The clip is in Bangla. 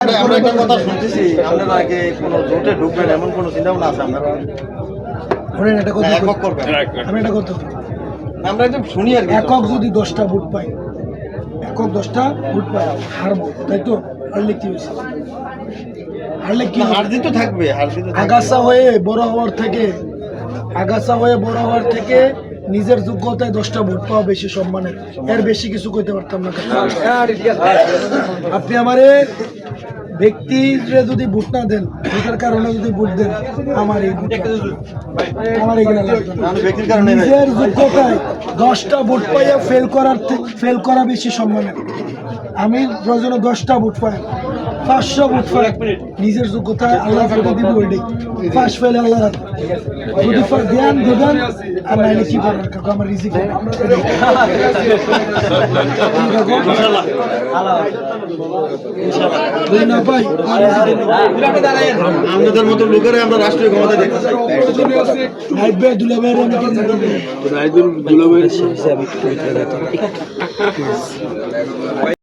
আমরা একটা কথা শুনতেছি, আপনারা আগে কোনো জোটে ঢুকবেন এমন কোনো চিন্তা ভাবনা আছে আপনারা? একটা কথা একক করবেন? আমি একটা কথা আমরা একদম শুনি আর কি। একক যদি 10টা ভোট পাই, একক 10টা ভোট পাই হারবো, তাই তো? হারলে কি হয়েছে? হারলে কি? হার জিত তো থাকবে, হার জিত তো থাকবে। আগাছা হয়ে বড় হওয়ার থেকে, আগাছা হয়ে বড় হওয়ার থেকে নিজের যোগ্যতায় 10টা ভোট পাওয়া বেশি সম্মানের। এর বেশি কিছু কইতে পারতাম না। আপনি আমারে ব্যক্তিরে যদি ভোট না দেন, ভোটের কারণে যদি ভোট দেন, আমার এই ভোট আমার এখানে লাগবে না। আমি ব্যক্তির কারণে নাই। নিজের যোগ্যতায় 10টা ভোট পাইয়া ফেল করা বেশি সম্মানের। আমি প্রয়োজনে 10টা ভোট পাই, 500 ভোট পাই, নিজের যোগ্যতায় আল্লাহ ফেলে দিব ওইটাই। পাশ ফেলে আল্লাহ রাখবে, যদি ধ্যান দেবেন আর নাইলে কি করবেন কাকু, আমার রিজিক যদি না পাই আমাদের মতো লোকেরা আমরা রাষ্ট্রীয় ক্ষমতা দেখতে চাই। দুলাভাইয়ের আমি